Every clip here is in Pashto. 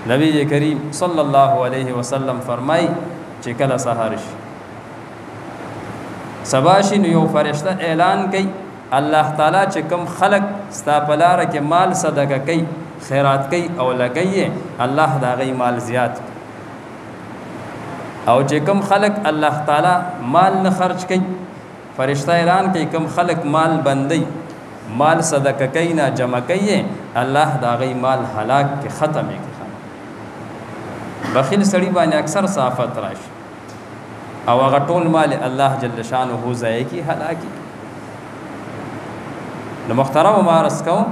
نبی کریم صلی الله علیه وسلم فرمای چې کله سحر شي سبا شي نو یو فرشته اعلان کوي الله تعالی چې کوم خلق ستا په لاره کې مال صدقه کوي خیرات کوي او لګي الله دا غي مال زیات او چې کوم خلق الله تعالی مال نه خرج کوي فرشتہ اعلان کوي کوم خلق مال بندي مال صدقه کوي نه جمع کوي الله دا غي مال هلاک کې ختم کوي بخیل سړي باندې اکثر صافت راشي او هغه ټول مال الله جل شانه ضایع کی هلاکی نو محترم مارس کوم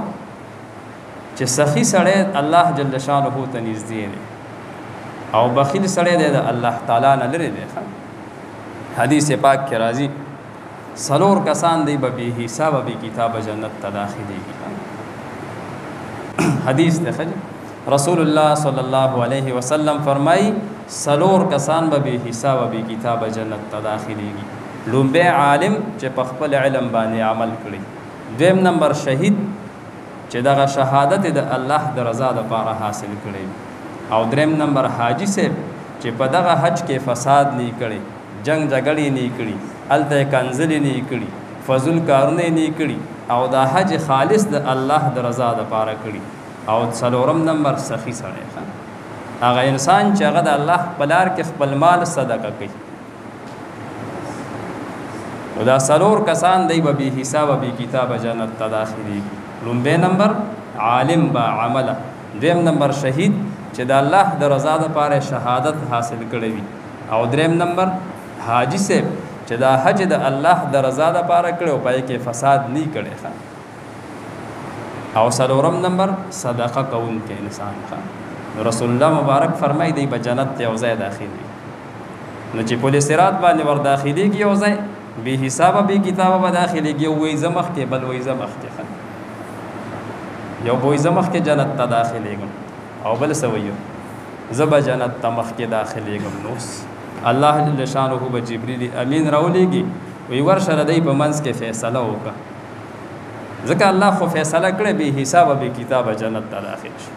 چې سخی سړی الله جل شانه ته نږدې دی او بخیل سړی دی د الله تعالی نه لري دی حدیث پاک کې راځي سلور کسان دی به حساب به کتاب جنت ته داخليږي حدیث ته رسول الله صلی الله علیه وسلم فرمای سلور کسان به حساب به کتاب جنت ته داخليږي لومبه عالم چې په خپل علم باندې عمل کړي دویم نمبر شهید چې دغه شهادت د الله د رضا لپاره حاصل کړي او دریم نمبر حاجی صاحب چې په دغه حج کې فساد نه کړي جنگ جګړې نه کړي الته کنزلې نه کړي فضل کارونه نه کړي او دا حج خالص د الله د رضا لپاره کړي او څلورم نمبر سخی سره هغه انسان چې هغه د الله بلار کې خپل مال صدقه کوي نو دا سلور کسان دی به حساب به کتاب جنت ته داخليږي لومبه نمبر عالم با عمله دویم نمبر شهید چې د الله د رضا لپاره شهادت حاصل کړي وي او دریم نمبر حاجی صاحب چې دا حج د الله د رضا لپاره کړي او پای کې فساد نه کړي او سلورم نمبر صدقه کوونکی انسان رسول الله مبارک فرمای دی به جنت ته او ځای داخلي نو چې پولیس رات باندې ور داخليږي او ځای به حساب به کتاب به داخليږي وې زمخ کې بل وې زمخ کې یو وې زمخ کې جنت ته داخليږم او بل سویو زب جنت ته مخ کې داخليږم نوس الله جل شانه به جبريل امین راولېږي وې ورشه ردی په منځ کې فیصله وکړه ځکه الله خو فیصله کړې به حساب به کتاب جنت ته داخل شي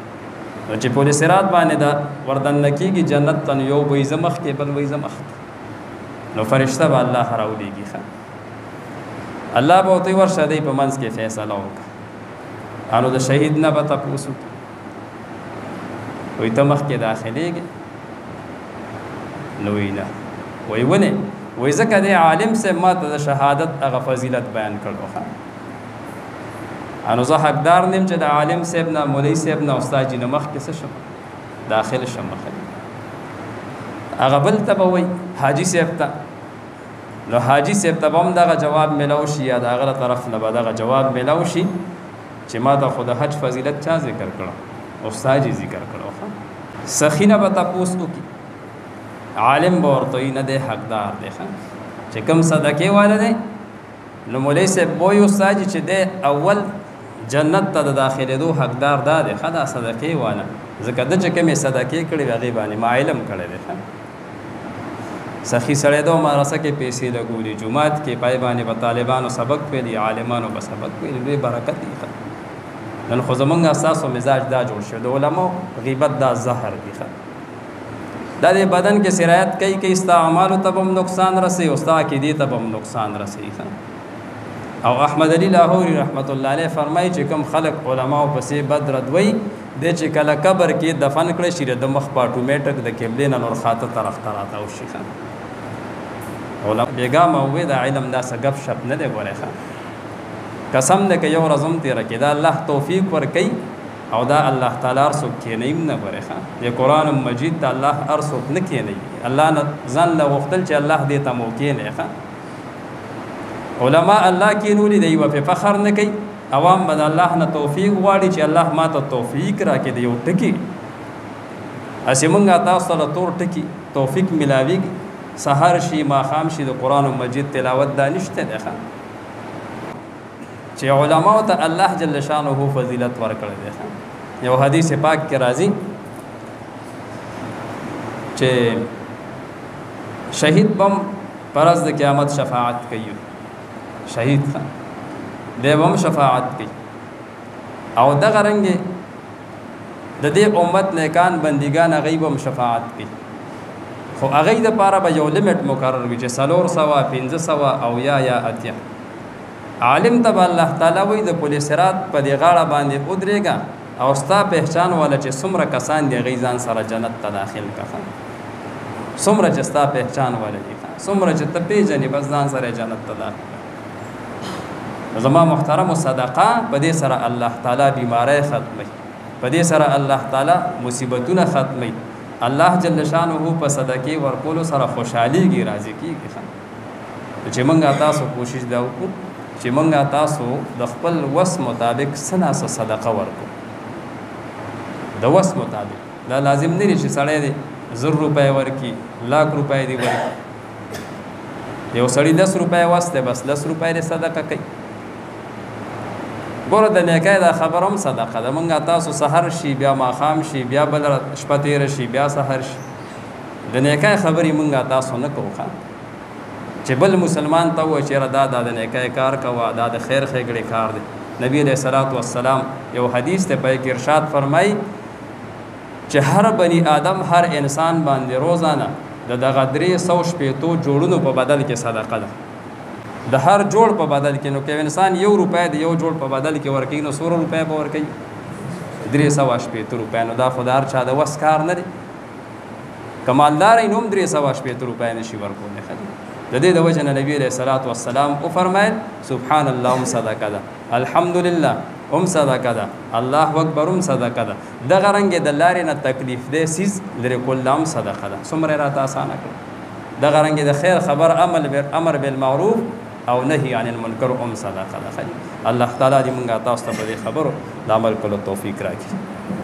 نو چې پولیس رات باندې دا وردن کېږي جنت ته یو وې زمخ کې بل وې زمخ نو فرشتہ به الله راولېږي الله به ورته ورشه دی په منځ کې فیصله وکړه انو د شهید نه به تاسو وې ته مخ کې داخليږي نو وینا وې ونه وې ځکه د عالم سے ماته د شهادت هغه فضیلت بیان کړو انو زه حقدار نیم چې د عالم صاحب نه مولوی صاحب نه استاد جی نه مخ کې څه شم داخل شم هغه بل ته وای حاجی صاحب ته نو حاجی صاحب ته هم دغه جواب ملاو شي یا دغه طرف نه به دغه جواب ملاو شي چې ما ته خود حج فضیلت چا ذکر کړو استاد جی ذکر کړو سخینه به تاسو کی عالم ورته نه ده حقدار ده چې کوم صدقه والا ده نو مولوی صاحب وای استاد چې ده اول جنت ته داخله دو حقدار ده خدا صدقه والا ځکه د چې کومه صدقه کړي هغه باندې ما علم کړی ده سخی سره دو مدرسه کې پیسې لګولې جمعات کې پای باندې په طالبانو سبق ویلي عالمانو په سبق ویلي لوی برکت دی نن خو زمونږ اساس او مزاج دا جوړ شو د علماء غیبت دا زهر دی دا د بدن کې سرایت کوي کې استعمال ته هم نقصان رسي او ستا کې دي ته هم نقصان رسي او احمد علی لاهوری رحمت الله علیه فرمایي چې کوم خلق علماء پسې بدر دوی د چې کله قبر کې دفن کړي شي د مخ په اټومیټک د قبله نور خاطه طرف تراته او شي علماء بیګام او د علم دا سغب شپ نه دی غوړي قسم دې کې یو رزم تیر کې دا الله توفیق ورکي او دا الله تعالی ارسو کې نه غوړي د قران مجید ته الله ارسو نه کې نه الله نه ځان له وختل چې الله دې ته موکې نه علماء الله کې نو دې یو په فخر نه کوي عوام بد الله نه توفیق غواړي چې الله ما ته توفیق راکړي دی یو ټکی اسمنګا تاسو له تور ټکی توفیق ملاويږي سحر شي ما خام شي د قران مجید تلاوت دانشته ده چې علماء ته الله جل شانه فضیلت ورکړي ده یو حدیث پاک کې راځي چې شهید بم پرز د قیامت شفاعت کوي شهید دیوم شفاعت کوي او دغه رنګ د دې امت نیکان بندگان غیب هم شفاعت کوي خو هغه د پاره به یو لیمټ مقرر وي چې 400 500 او یا اتیا عالم ته الله تعالی وي د پولیس رات په دی غاړه باندې ودرېګا او ستا پہچان والا چې څومره کسان دی غیزان سره جنت ته داخل کړه څومره چې ستا پہچان والا دي څومره چې ته پیژنې بس ځان سره جنت ته داخل زما محترم صدقه په دې سره الله تعالی بیماری ختمي په دې سره الله تعالی مصیبتونه ختمي الله جل شانه په صدقه ورکول سره خوشحاليږي راضي کیږي چې مونږه تاسو کوشش دا وکړو چې مونږه تاسو د خپل وس مطابق سنا صدقه ورکو د وس مطابق دا لازم نه چې سړی دی 1000 روپۍ ورکی लाख روپۍ دی ورکی یو سړی 10 روپۍ واسطه بس 10 روپۍ صدقه کوي ګوره د نیکای دا خبر هم صدقه ده مونږه تاسو سحر شي بیا ماښام شي بیا بل شپه تیر شي بیا سحر شي د نیکای خبرې مونږه تاسو نه کوو چې بل مسلمان ته و چې دا د نیکای کار کوه دا د خیر ښېګړې کار دی نبی علیه الصلاۃ والسلام یو حدیث ته په کې ارشاد فرمایي چې هر بني آدم هر انسان باندې روزانه د دغه 300 شپېتو جوړونو په بدل کې صدقه ده د هر جوړ په بدل کې نو که انسان 1 روپۍ د یو جوړ په بدل کې ورکوي نو 100 روپۍ به ورکوي 300 روپۍ نو دا خو د هر چا د وس کار نه دی کمالدار یې نو هم 300 روپۍ نشي ورکولی د دې د وجه نه نبی علیه الصلاۃ والسلام وفرمایل سبحان الله هم صدقه ده الحمدلله هم صدقه ده الله اکبر هم صدقه ده دغه رنګې د لارې نه تکلیف دی سیز لرې کول هم صدقه ده څومره راته اسانه کړه دغه رنګې د خیر خبر امر بالمعروف او نهي عن المنکر هم صدقه ده الله تعالی دې مونږه تاسو ته په دې خبرو د عمل کولو توفیق راکړي